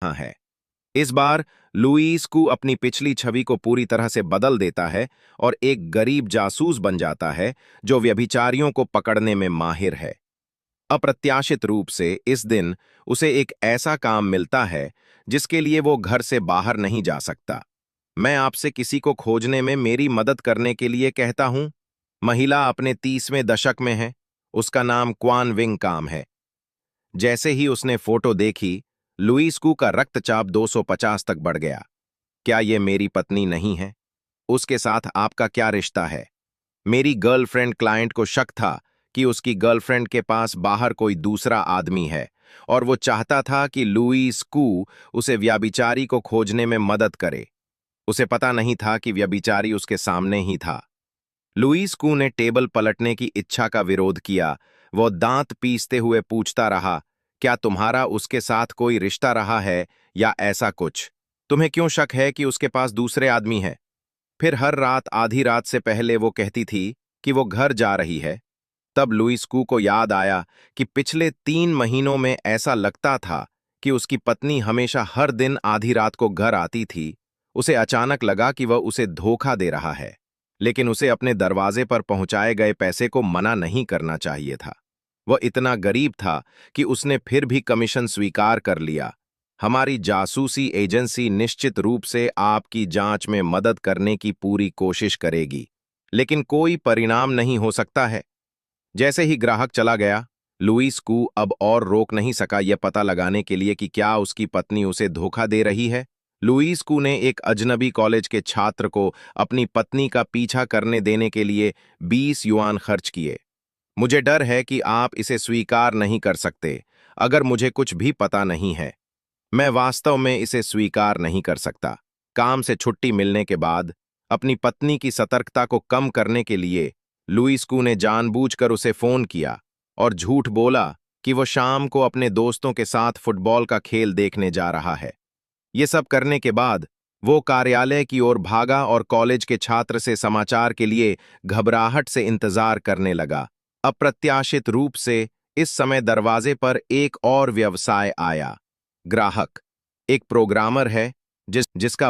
रहा है। इस बार लुईस कू अपनी पिछली छवि को पूरी तरह से बदल देता है और एक गरीब जासूस बन जाता है जो व्यभिचारियों को पकड़ने में माहिर है। अप्रत्याशित रूप से इस दिन उसे एक ऐसा काम मिलता है जिसके लिए वो घर से बाहर नहीं जा सकता। मैं आपसे किसी को खोजने में मेरी मदद करने के लिए कहता हूं। महिला अपने 30वें दशक में है। उसका नाम क्वान विंग काम है। जैसे ही उसने फोटो देखी, लुईस कू का रक्तचाप 250 तक बढ़ गया। क्या ये मेरी पत्नी नहीं है? उसके साथ आपका क्या रिश्ता है? मेरी गर्लफ्रेंड क्लाइंट को शक था कि उसकी गर्लफ्रेंड के पास बाहर कोई दूसरा आदमी है और वो चाहता था कि लुईस कू उसे व्यभिचारी को खोजने में मदद करे। उसे पता नहीं था कि व्यभिचारी उसके सामने ही था। लुईस कू ने टेबल पलटने की इच्छा का विरोध किया। वो दांत पीसते हुए पूछता रहा, क्या तुम्हारा उसके साथ कोई रिश्ता रहा है या ऐसा कुछ? तुम्हें क्यों शक है कि उसके पास दूसरे आदमी हैं? फिर हर रात आधी रात से पहले वो कहती थी कि वो घर जा रही है। तब लुईस कू को याद आया कि पिछले 3 महीनों में ऐसा लगता था कि उसकी पत्नी हमेशा हर दिन आधी रात को घर आती थी। उसे अचानक लगा कि वह उसे धोखा दे रहा है, लेकिन उसे अपने दरवाजे पर पहुंचाए गए पैसे को मना नहीं करना चाहिए था। वह इतना गरीब था कि उसने फिर भी कमीशन स्वीकार कर लिया। हमारी जासूसी एजेंसी निश्चित रूप से आपकी जांच में मदद करने की पूरी कोशिश करेगी, लेकिन कोई परिणाम नहीं हो सकता है। जैसे ही ग्राहक चला गया, लुईस कू अब और रोक नहीं सका यह पता लगाने के लिए कि क्या उसकी पत्नी उसे धोखा दे रही है। लुईस कू ने एक अजनबी कॉलेज के छात्र को अपनी पत्नी का पीछा करने देने के लिए 20 युआन खर्च किए। मुझे डर है कि आप इसे स्वीकार नहीं कर सकते। अगर मुझे कुछ भी पता नहीं है, मैं वास्तव में इसे स्वीकार नहीं कर सकता। काम से छुट्टी मिलने के बाद अपनी पत्नी की सतर्कता को कम करने के लिए लुईस कू ने जानबूझकर उसे फोन किया और झूठ बोला कि वो शाम को अपने दोस्तों के साथ फुटबॉल का खेल देखने जा रहा है। ये सब करने के बाद वो कार्यालय की ओर भागा और कॉलेज के छात्र से समाचार के लिए घबराहट से इंतजार करने लगा। अप्रत्याशित रूप से इस समय दरवाजे पर एक और व्यवसाय आया। ग्राहक एक प्रोग्रामर है जिसका